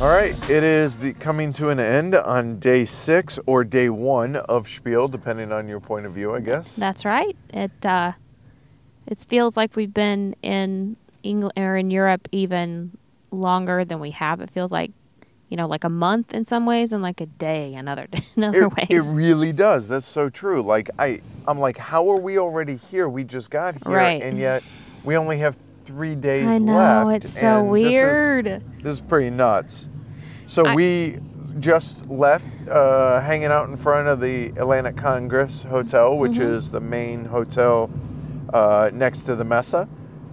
All right, it is coming to an end on day 6 or day 1 of Spiel, depending on your point of view, I guess. That's right. It feels like we've been in England or in Europe even longer than we have. It feels like, like a month in some ways and like a day in other ways. It really does. That's so true. Like I'm like, how are we already here? We just got here, right. And yet we only have 3 days left. I know, it's so weird. This is pretty nuts. So we just left hanging out in front of the Atlantic Congress Hotel, which is the main hotel next to the Messe.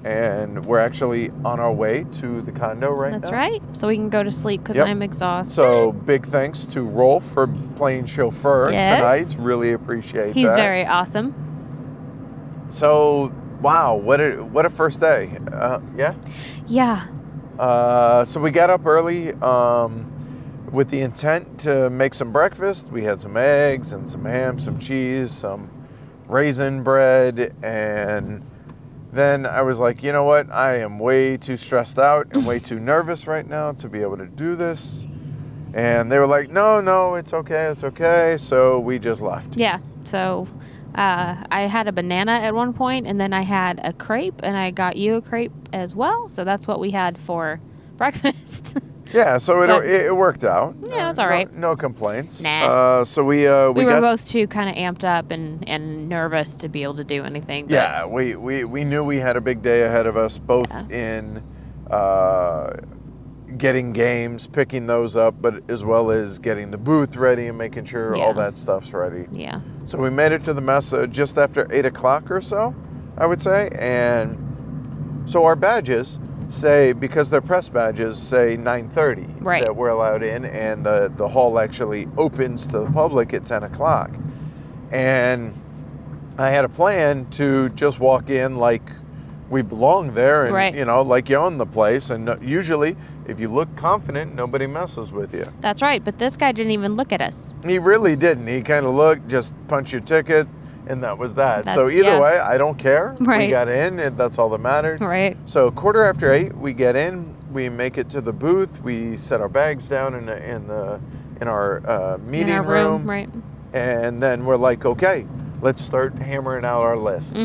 And we're actually on our way to the condo right now. That's right. So we can go to sleep because I'm exhausted. So big thanks to Rolf for playing chauffeur tonight. Really appreciate that. He's very awesome. So, wow, what a first day. Yeah? Yeah. So we got up early with the intent to make some breakfast. We had some eggs and some ham, some cheese, some raisin bread, and then I was like, you know what? I am way too stressed out and way too nervous right now to be able to do this. And they were like, no, it's okay. So we just left. Yeah. So I had a banana at one point, and then I had a crepe, and I got you a crepe as well. So that's what we had for breakfast. Yeah, so it worked out. Yeah, it was all right. No complaints. Nah. So we were both too kind of amped up and nervous to be able to do anything. But yeah, we knew we had a big day ahead of us, both in getting games, picking those up, but as well as getting the booth ready and making sure all that stuff's ready. Yeah. So we made it to the Messe just after 8 o'clock or so, I would say. And so our badges say, because they're press badges, say 9:30 that we're allowed in, and the hall actually opens to the public at 10 o'clock. And I had a plan to just walk in like we belong there and, like you own the place. And usually, if you look confident, nobody messes with you. That's right, but this guy didn't even look at us. He really didn't. He kind of looked, just punch your ticket, and that was that. So either way, I don't care. Right. We got in, and that's all that mattered. Right. So 8:15, we get in. We make it to the booth. We set our bags down in our meeting room. Right. And then we're like, okay, let's start hammering out our lists.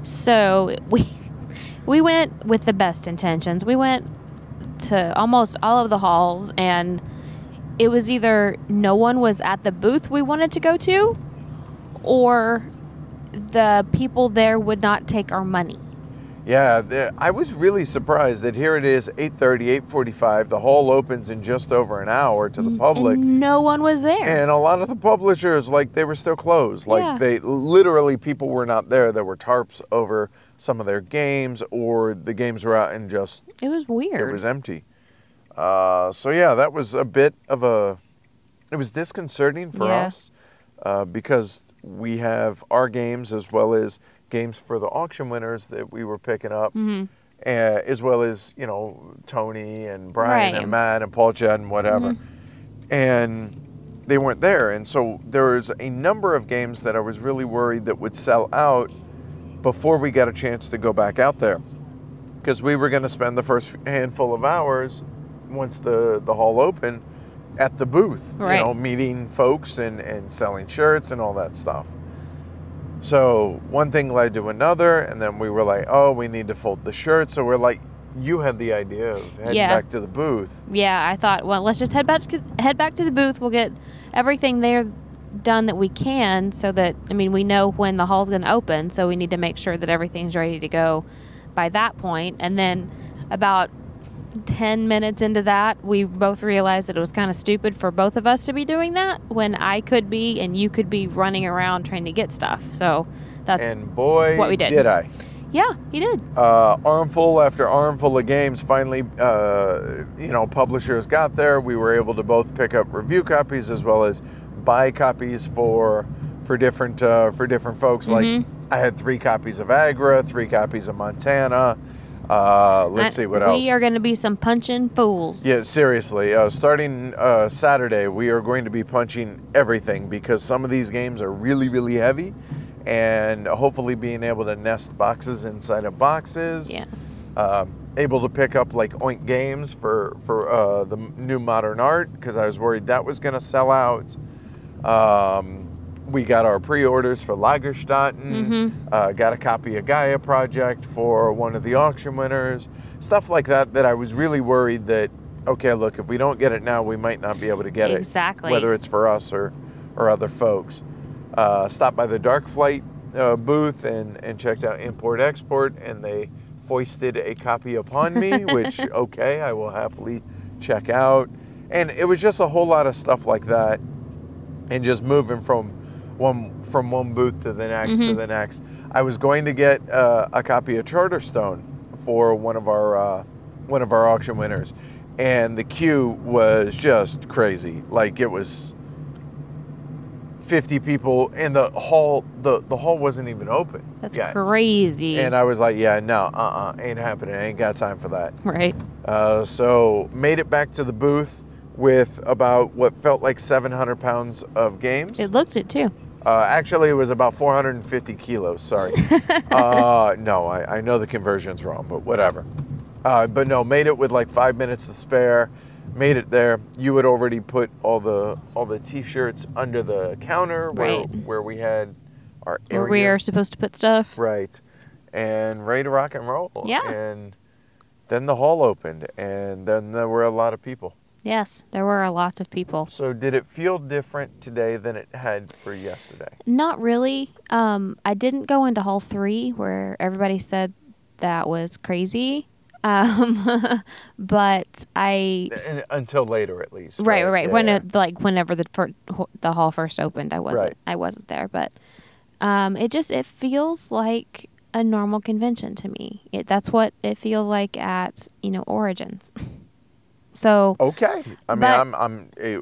So we went with the best intentions. We went to almost all of the halls, and it was either no one was at the booth we wanted to go to, or the people there would not take our money. Yeah, I was really surprised that here it is, 8:30, 8:45. The hall opens in just over an hour to the public. And no one was there. And a lot of the publishers, they were still closed. They literally, people were not there. There were tarps over some of their games, or the games were out and just... It was weird. It was empty. So yeah, that was a bit of it was disconcerting for us because we have our games as well as games for the auction winners that we were picking up, as well as, Tony and Brian and Matt and Paul Judd and whatever. And they weren't there. And so there was a number of games that I was really worried that would sell out before we got a chance to go back out there. Because we were going to spend the first handful of hours, once the hall opened, at the booth, meeting folks and selling shirts and all that stuff. So one thing led to another, and then we were like, oh, we need to fold the shirt. So we're like, you had the idea of heading back to the booth. Yeah, I thought, well, let's just head back to the booth. We'll get everything there done that we can, so that, we know when the hall's going to open, so we need to make sure that everything's ready to go by that point. And then about 10 minutes into that, we both realized that it was kind of stupid for both of us to be doing that when I could be and you could be running around trying to get stuff. So that's what we did. Did I. Yeah, you did. Armful after armful of games. Finally, publishers got there. We were able to both pick up review copies as well as buy copies for different folks. Like I had 3 copies of Agra, 3 copies of Montana. Let's see what else. We are going to be some punching fools. Yeah, seriously. Starting Saturday, we are going to be punching everything because some of these games are really, really heavy, and hopefully being able to nest boxes inside of boxes. Yeah. able to pick up like Oink Games for the new modern art because I was worried that was going to sell out. We got our pre-orders for Lagerstätten, got a copy of Gaia Project for one of the auction winners, stuff like that I was really worried that, okay, look, if we don't get it now, we might not be able to get Exactly. it, whether it's for us or other folks. Stopped by the Dark Flight booth and checked out Import-Export, and they foisted a copy upon me, which, okay, I will happily check out. And it was just a whole lot of stuff like that, and just moving from one booth to the next to the next. I was going to get a copy of Charterstone for one of our auction winners, and the queue was just crazy. Like, it was 50 people, and the hall wasn't even open. That's yet. crazy. And I was like, yeah, no, ain't happening. I ain't got time for that. Right. So made it back to the booth with about what felt like 700 pounds of games. It looked it too. Actually, it was about 450 kilos. Sorry. No, I know the conversion's wrong, but whatever. But no, made it with like 5 minutes to spare. Made it there. You had already put all the T-shirts under the counter where we had our area. Where we are supposed to put stuff. Right. And ready to rock and roll. Yeah. And then the hall opened, and then there were a lot of people. Yes, there were a lot of people. So did it feel different today than it had for yesterday? Not really. I didn't go into Hall 3 where everybody said that was crazy. But until later, at least. Right. Yeah. Whenever the hall first opened, I wasn't there. But it feels like a normal convention to me. That's what it feels like at Origins. So okay, I mean,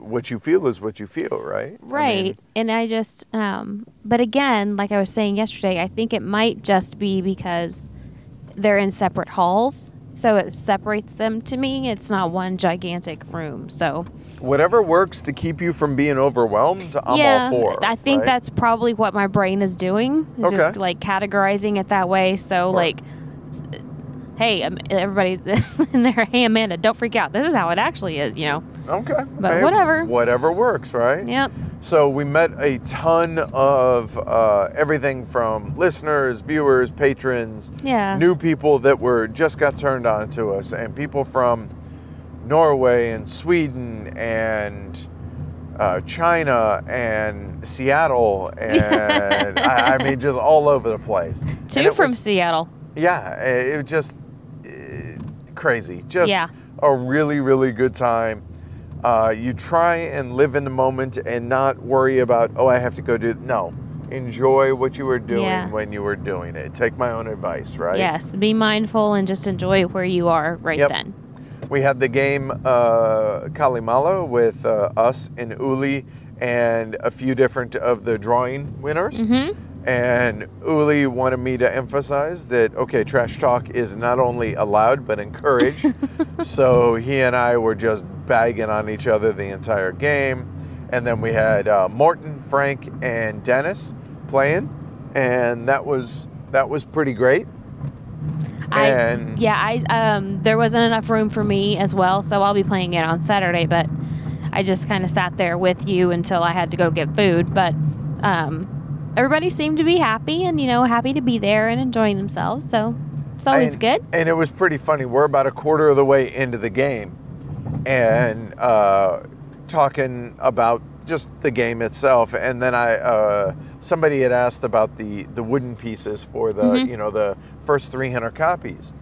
what you feel is what you feel, right? Right, I mean, and I just, but again, like I was saying yesterday, I think it might just be because they're in separate halls, so it separates them to me. It's not one gigantic room, so. Whatever works to keep you from being overwhelmed, I'm all for. I think that's probably what my brain is doing. It's just like categorizing it that way. So like, hey, everybody's in there. Hey, Amanda, don't freak out. This is how it actually is, Okay. But hey, whatever. Whatever works, right? Yep. So we met a ton of everything from listeners, viewers, patrons, new people that just got turned on to us, and people from Norway and Sweden and China and Seattle, and I mean, just all over the place. Two from Seattle. Yeah, it was just crazy. Just a really, really good time. You try and live in the moment and not worry about, I have to go do. No, enjoy what you were doing when you were doing it. Take my own advice, right? Yes, be mindful and just enjoy where you are then. We had the game Kalimala with us and Uli and a few different of the drawing winners. And Uli wanted me to emphasize that, okay, trash talk is not only allowed, but encouraged. So he and I were just bagging on each other the entire game. And then we had Morton, Frank, and Dennis playing. And that was pretty great. There wasn't enough room for me as well, so I'll be playing it on Saturday, but I just kind of sat there with you until I had to go get food. But everybody seemed to be happy and, happy to be there and enjoying themselves. So it's always good. And it was pretty funny. We're about a quarter of the way into the game and talking about just the game itself. And then somebody had asked about the wooden pieces for the, the first 300 copies.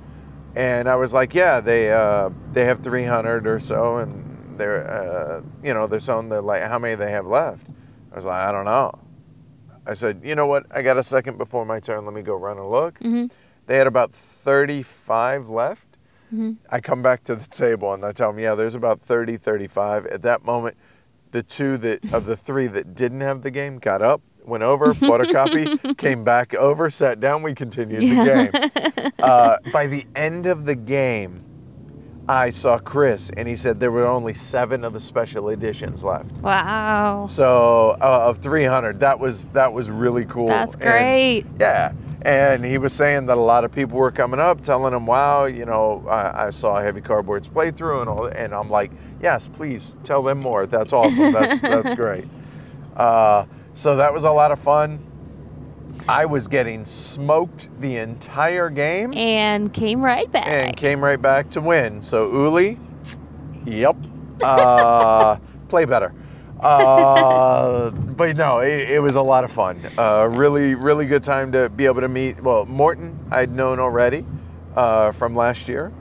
And I was like, yeah, they have 300 or so. And they're, they're selling how many they have left. I was like, I don't know. I said, you know what? I got a second before my turn. Let me go run and look. They had about 35 left. I come back to the table and I tell them, yeah, there's about 30, 35. At that moment, the of the three that didn't have the game got up, went over, bought a copy, came back over, sat down. We continued the game. By the end of the game, I saw Chris, and he said there were only 7 of the special editions left. Wow. So of 300, that was really cool. That's great. And he was saying that a lot of people were coming up telling him, wow, you know, I saw Heavy Cardboard's playthrough and all that. And I'm like, yes, please tell them more. That's awesome. That's great. So that was a lot of fun. I was getting smoked the entire game. And came right back. And came right back to win. So Uli, yep, play better. But no, it was a lot of fun. Really, really good time to be able to meet. Well, Morton I'd known already from last year,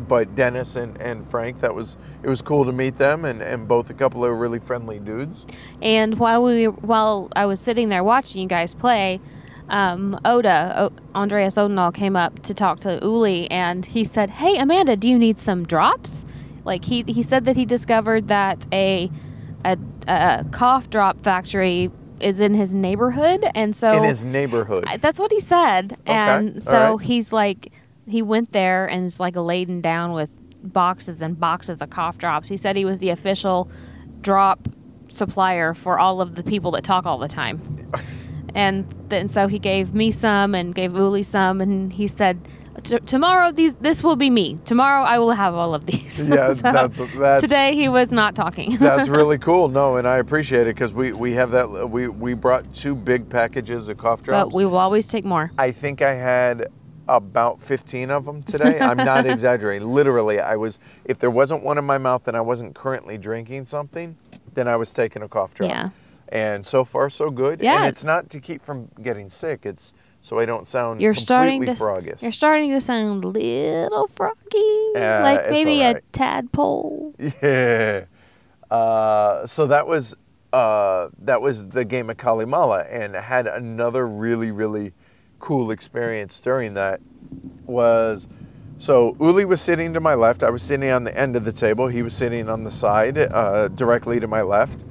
but Dennis and Frank, it was cool to meet them, and both a couple of really friendly dudes. And while I was sitting there watching you guys play, Andreas Odendahl came up to talk to Uli, and he said, "Hey, Amanda, do you need some drops?" Like he said that he discovered that a cough drop factory is in his neighborhood, and so in his neighborhood. That's what he said. Okay. And so right. he's like, he went there and is like laden down with boxes and boxes of cough drops. He said he was the official drop supplier for all of the people that talk all the time. And then so he gave me some and gave Uli some, and he said, tomorrow this will be me. Tomorrow I will have all of these. Yeah, so that's today he was not talking. That's really cool. No, and I appreciate it because we have that. We brought 2 big packages of cough drops. But we will always take more. I think I had about 15 of them today. I'm not exaggerating. Literally, if there wasn't one in my mouth and I wasn't currently drinking something, then I was taking a cough drop. Yeah. And so far, so good. Yeah. And it's not to keep from getting sick. It's so I don't sound You're completely froggish. You're starting to sound a little froggy, like maybe right. a tadpole. Yeah. So that was the game of Kalimala, and had another really, really cool experience during that. So Uli was sitting to my left. I was sitting on the end of the table. He was sitting on the side, directly to my left,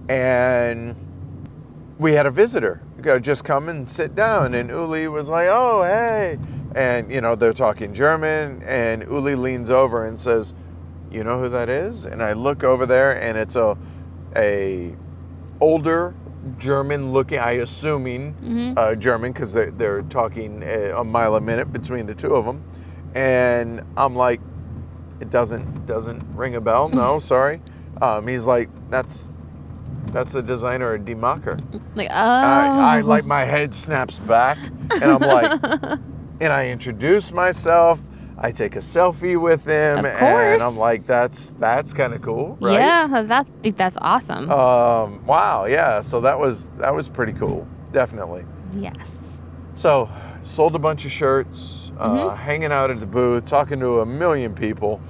and we had a visitor just come and sit down, and Uli was like, "Oh, hey," and you know they're talking German, and Uli leans over and says, "You know who that is?" And I look over there, and it's a older German looking, I assuming German, because they're talking a mile a minute between the two of them, and I'm like, it doesn't ring a bell. No, sorry. He's like, that's the designer of Demacher. Like, oh. I like, my head snaps back, and I'm like, and I introduce myself. I take a selfie with him, of course. And I'm like, that's kind of cool, right? Yeah, that's awesome. Wow, yeah. So that was pretty cool, definitely. Yes. So sold a bunch of shirts, hanging out at the booth, talking to a million people.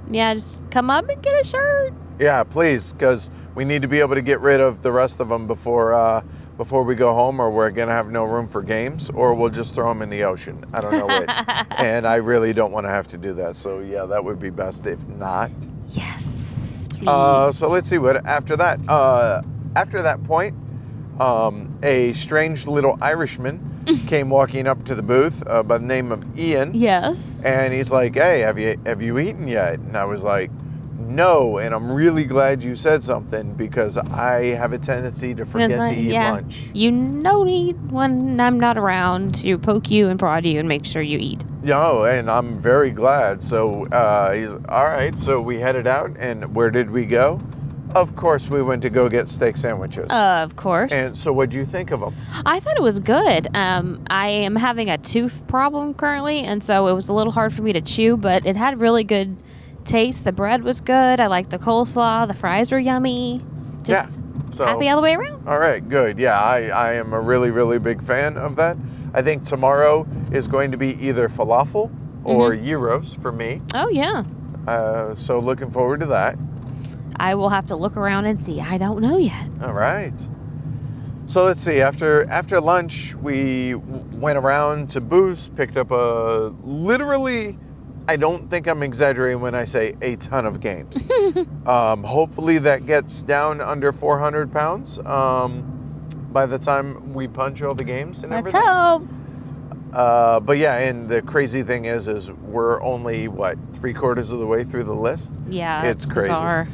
Yeah, just come up and get a shirt. Yeah, please, because we need to be able to get rid of the rest of them before we go home, or we're going to have no room for games, or we'll just throw them in the ocean. I don't know which. And I really don't want to have to do that. So, yeah, that would be best if not. Yes, please. So let's see what after that. After that point, a strange little Irishman came walking up to the booth by the name of Ian. Yes. And he's like, "Hey, have you eaten yet?" And I was like, "No," and I'm really glad you said something, because I have a tendency to forget to eat lunch. You need when I'm not around to poke you and prod you and make sure you eat. No, and I'm very glad. So he's all right. So we headed out, and where did we go? Of course, we went to go get steak sandwiches. Of course. And so what'd you think of them? I thought it was good. I am having a tooth problem currently, and so it was a little hard for me to chew, but it had really good taste. The bread was good. I liked the coleslaw. The fries were yummy. Just so happy all the way around. All right, good. Yeah, I am a really, really big fan of that. I think tomorrow is going to be either falafel or gyros for me. Oh, yeah. So looking forward to that. I will have to look around and see. I don't know yet. All right. So let's see. After lunch, we went around to booths, picked up literally, I don't think I'm exaggerating when I say a ton of games. Hopefully that gets down under 400 pounds by the time we punch all the games and everything. Let's hope. But yeah, and the crazy thing is we're only, what, 3/4 of the way through the list? Yeah, it's crazy. Bizarre.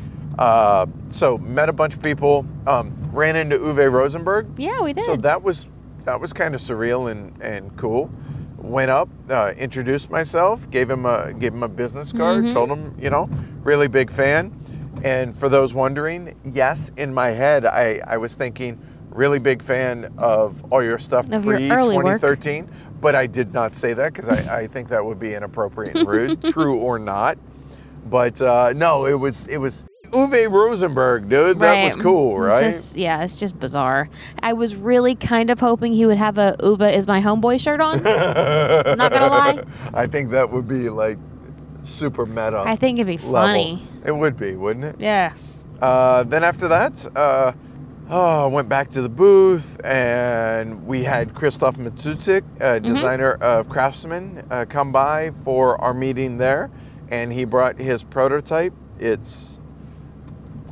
So met a bunch of people, ran into Uwe Rosenberg. Yeah, we did. So that was that was kind of surreal and cool. Went up, introduced myself, gave him a business card, told him, really big fan. And for those wondering, yes, in my head, I was thinking, really big fan of all your stuff pre-2013, but I did not say that because I think that would be inappropriate and rude, true or not. But no, it was Uwe Rosenberg, dude. That Right. was cool, right? It's just bizarre. I was really kind of hoping he would have a Uwe is my homeboy shirt on. Not gonna lie. I think that would be like super meta. I think it'd be funny. It would be, wouldn't it? Yes. Then after that, I went back to the booth, and we had Christoph Matsutzik, designer of Craftsman, come by for our meeting there, and he brought his prototype. It's,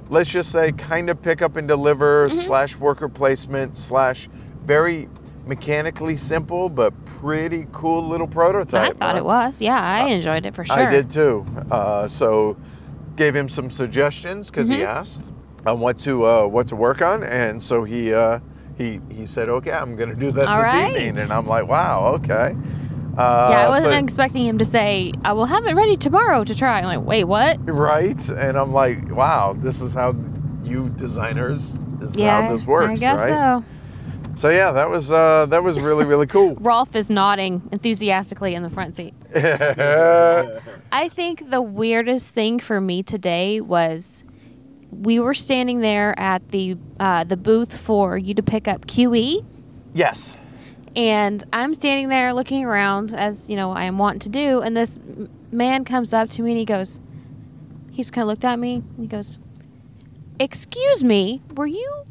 let's just say, kind of pick up and deliver / worker placement / very mechanically simple, but pretty cool little prototype. I thought it was. Yeah, I enjoyed it for sure. I did too. So gave him some suggestions because he asked on what to work on, and so he said, okay, I'm going to do that this evening, and I'm like, wow, okay. Yeah, I wasn't expecting him to say, I will have it ready tomorrow to try. I'm like, wait, what? Right, and I'm like, wow, this is how you designers, this is how this works, I guess right? so. So yeah, that was really, really cool. Rolf is nodding enthusiastically in the front seat. I think the weirdest thing for me today was we were standing there at the booth for you to pick up QE. Yes. And I'm standing there looking around, as I am wanting to do, and this man comes up to me and he just kind of looked at me and he goes, "Excuse me, were you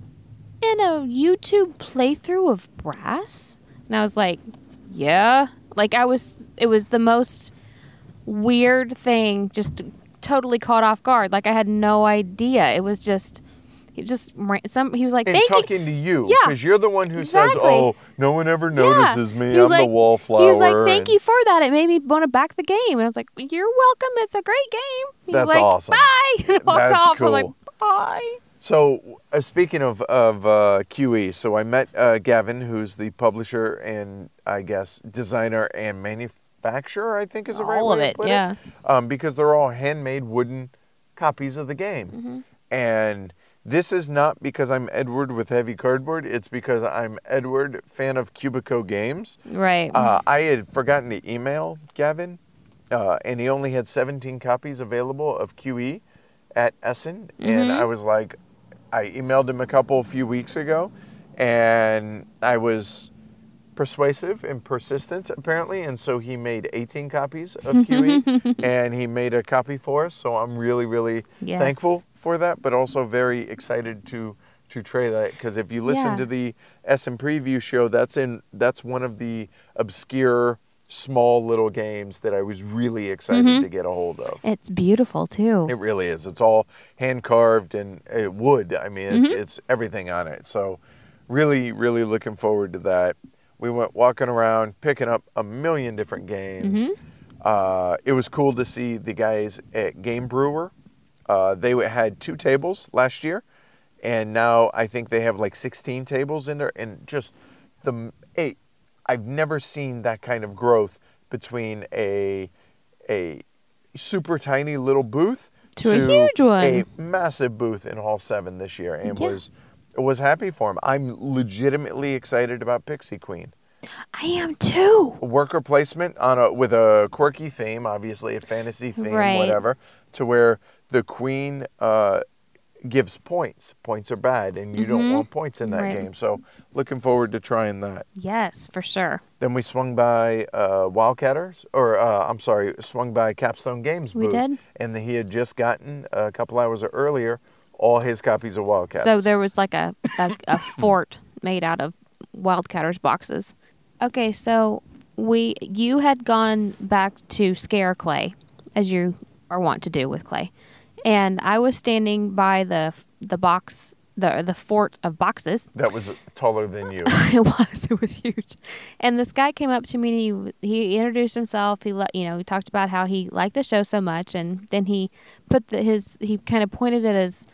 in a YouTube playthrough of Brass?" And I was like, yeah. Like it was the most weird thing, just totally caught off guard. Like I had no idea. He was like, thank you. Talking to you, Yeah, because you're the one who says, exactly. "Oh, no one ever notices me. He was I'm like, the wallflower." He was like, "Thank you for that. It made me want to back the game." And I was like, "You're welcome. It's a great game." He was That's like, awesome. Bye. And walked That's off. cool. I was like, bye. So speaking of QE, so I met Gavin, who's the publisher and I guess designer and manufacturer, I think is the right way to put it. Because they're all handmade wooden copies of the game. And this is not because I'm Edward with heavy cardboard. It's because I'm Edward, fan of Cubico games. Right. I had forgotten to email Gavin, and he only had 17 copies available of QE at Essen. And I was like, I emailed him a few weeks ago, and I was persuasive and persistent, apparently. And so he made 18 copies of QE, and he made a copy for us. So I'm really, really thankful for that, but also very excited to try that, because if you listen to the Essen preview show, that's one of the obscure small little games that I was really excited to get a hold of. It's beautiful too. It really is. It's all hand carved and wood. I mean, it's everything on it. So really, really looking forward to that. We went walking around, picking up a million different games. It was cool to see the guys at Game Brewer. They had 2 tables last year, and now I think they have like 16 tables in there, and just I've never seen that kind of growth between a super tiny little booth to a huge one, a massive booth in Hall 7 this year, and was happy for him. I'm legitimately excited about Pixie Queen. I am too. Worker placement with a quirky theme, obviously a fantasy theme, whatever, to where the queen gives points. Points are bad, and you don't want points in that game. So looking forward to trying that. Yes, for sure. Then we swung by swung by Capstone Games booth. We did. And he had just gotten, a couple hours earlier, all his copies of Wildcatters. So there was like a fort made out of Wildcatters boxes. Okay, so you had gone back to scare Clay, as you are wont to do with Clay. And I was standing by the box, the fort of boxes. That was taller than you. It was huge. And this guy came up to me and he introduced himself. He he talked about how he liked the show so much, and then he put he kind of pointed at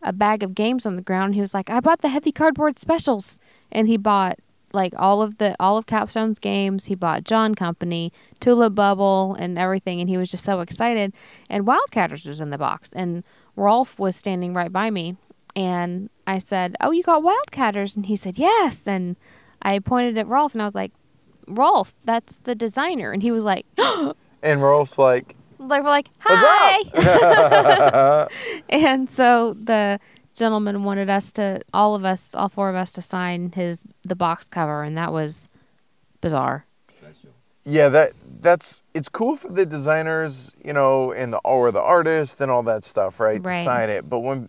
a bag of games on the ground. And he was like, "I bought the heavy cardboard specials," and he bought like all of Capstone's games. He bought John Company, Tulip Bubble, and everything, and he was just so excited. And Wildcatters was in the box, and Rolf was standing right by me, and I said, "Oh, you got Wildcatters?" And he said, "Yes." And I pointed at Rolf, and I was like, "Rolf, that's the designer." And he was like, And Rolf's like, we're like, "Hi." And so the gentleman wanted all four of us, to sign the box cover, and that was bizarre. yeah, it's cool for the designers, or the artists and all that stuff, right? To Right. sign it. But when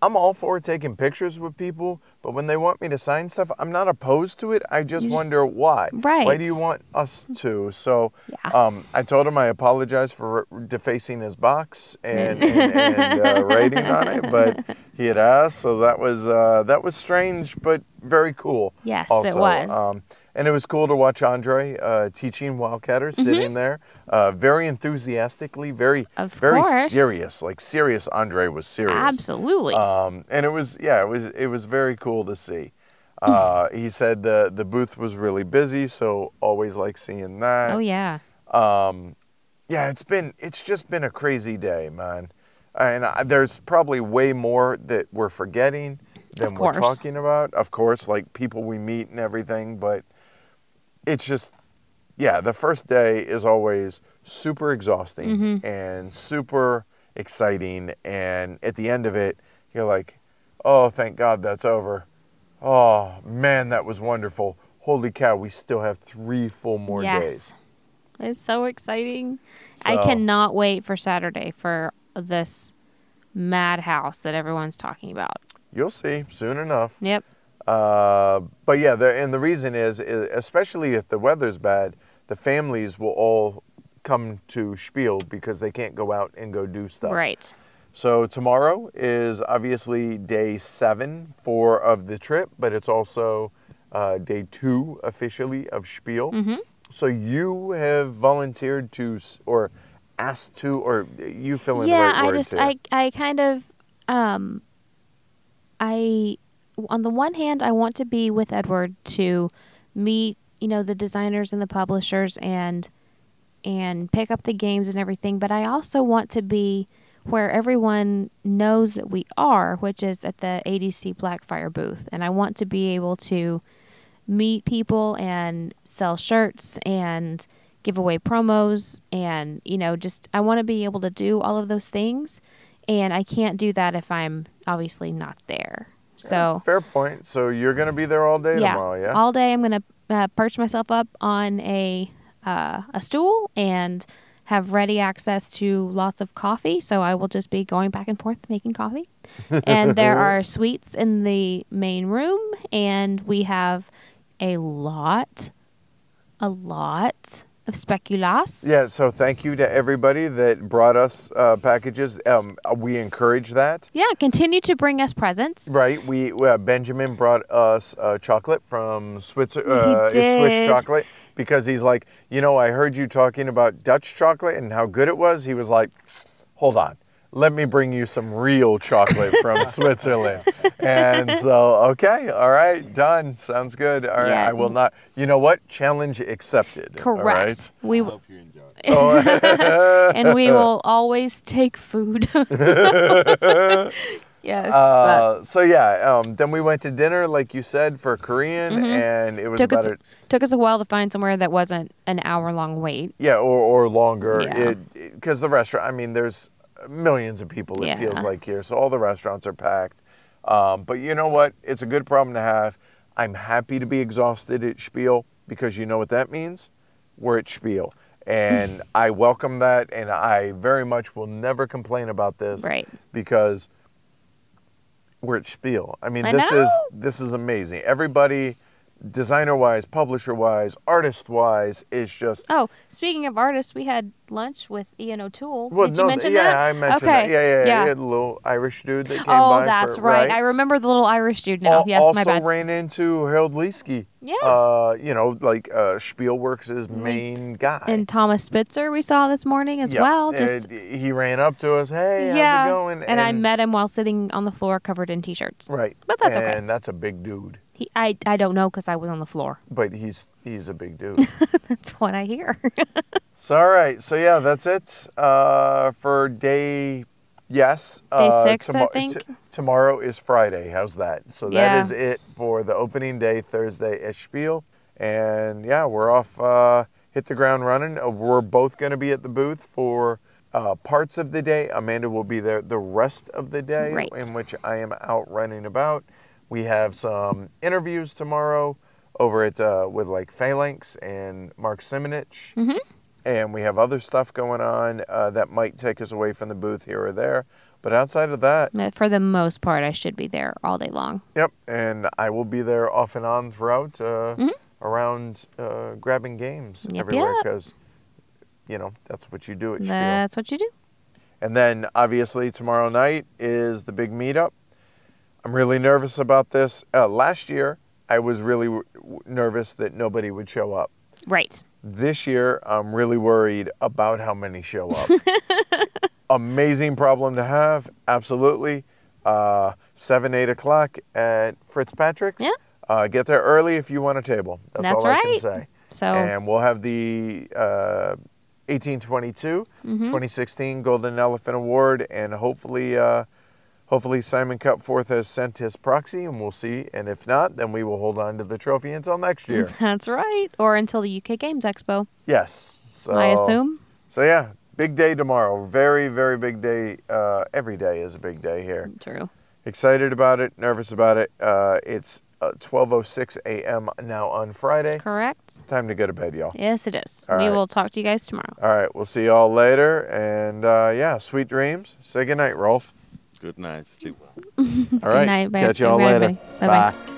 I'm all for taking pictures with people, but when they want me to sign stuff, I'm not opposed to it. I just wonder why. Right. Why do you want us to? So Yeah. I told him I apologize for defacing his box and writing on it, but he had asked, so that was strange, but very cool. Yes, also. it was. And it was cool to watch Andre teaching Wildcatters, sitting there, very enthusiastically, very course. serious. Like serious. Andre was serious. Absolutely. And it was very cool to see. He said the booth was really busy, so always like seeing that. Oh yeah. Yeah, it's just been a crazy day, man. And there's probably way more that we're forgetting than we're talking about. Of course, like people we meet and everything, but it's just, yeah, the first day is always super exhausting and super exciting. And at the end of it, you're like, oh, thank God that's over. Oh, man, that was wonderful. Holy cow, we still have 3 full more days. It's so exciting. So, I cannot wait for Saturday for this madhouse that everyone's talking about. You'll see soon enough. Yep. But yeah, the reason is, especially if the weather's bad, the families will all come to Spiel because they can't go out and go do stuff. Right. So tomorrow is obviously day 7 of the trip, but it's also day 2 officially of Spiel. So you have volunteered to, or asked to, or you fill in the right words here. I kind of, on the one hand, I want to be with Edward to meet, the designers and the publishers and pick up the games and everything. But I also want to be where everyone knows that we are, which is at the ADC Blackfire booth. And I want to be able to meet people and sell shirts and give away promos and, I want to be able to do all of those things. And I can't do that if I'm obviously not there. So fair point. So you're going to be there all day tomorrow, yeah? All day I'm going to perch myself up on a stool and have ready access to lots of coffee. So I will just be going back and forth making coffee. And there are suites in the main room, and we have a lot of speculas. Yeah, so thank you to everybody that brought us packages. We encourage that. Yeah, continue to bring us presents. Right. Benjamin brought us chocolate from Swiss chocolate, because he's like, I heard you talking about Dutch chocolate and how good it was. He was like, hold on. Let me bring you some real chocolate from Switzerland. And so, okay, all right, done. Sounds good. All right, Yeah. I will not. You know what? Challenge accepted. Correct. All We I hope you enjoy it. and we will always take food. Yes. So yeah, then we went to dinner, like you said, for Korean, and it was took us a while to find somewhere that wasn't an hour-long wait. Yeah, or longer. Yeah. Because the restaurant, I mean, there's millions of people, it feels like here, so all the restaurants are packed. But you know what? It's a good problem to have. I'm happy to be exhausted at Spiel, because you know what that means? We're at Spiel. And I welcome that, and I very much will never complain about this. Right. Because we're at Spiel. I mean, I this know. is amazing. Everybody, designer-wise, publisher-wise, artist-wise, is just... Oh, speaking of artists, we had lunch with Ian O'Toole. Well, Did you mention yeah, that? I mentioned Okay. that. Yeah. Yeah. He had a little Irish dude that came by. Oh, that's right. I remember the little Irish dude now. Yes, also my bad. ran into Harold Leesky. Yeah. Spielworks' main guy. And Thomas Spitzer we saw this morning as well. Just he ran up to us. Hey, how's it going? And I met him while sitting on the floor covered in T-shirts. Right. But that's okay. And that's a big dude. I don't know because I was on the floor. But he's a big dude. That's what I hear. So, all right. So, yeah, that's it for day, yes. Day 6, I think. Tomorrow is Friday. How's that? So that is it for the opening day, Thursday at Spiel. And, yeah, we're off, hit the ground running. We're both going to be at the booth for parts of the day. Amanda will be there the rest of the day, right, in which I am out running about. We have some interviews tomorrow over at with like Phalanx and Mark Simonich. Mm-hmm. And we have other stuff going on that might take us away from the booth here or there. But outside of that, for the most part, I should be there all day long. Yep, and I will be there off and on throughout around grabbing games everywhere because, you know, that's what you do at Spiel. That's what you do. And then obviously tomorrow night is the big meetup. I'm really nervous about this. Last year, I was really nervous that nobody would show up. Right. This year, I'm really worried about how many show up. Amazing problem to have, absolutely. 7, 8 o'clock at Fitzpatrick's. Yeah. Get there early if you want a table. That's all I can say. So. And we'll have the 1822, 2016 Golden Elephant Award, and hopefully Simon Cupforth has sent his proxy, and we'll see. And if not, then we will hold on to the trophy until next year. That's right. Or until the UK Games Expo. Yes. So, I assume. So, yeah, big day tomorrow. Very, very big day. Every day is a big day here. True. Excited about it, nervous about it. It's 12:06 a.m. now on Friday. Correct. Time to go to bed, y'all. Yes, it is. All we right. will talk to you guys tomorrow. All right. We'll see y'all later. And, yeah, sweet dreams. Say goodnight, Rolf. Good night. Sleep well. All right. Good night. Catch y'all later. Bye-bye. Bye.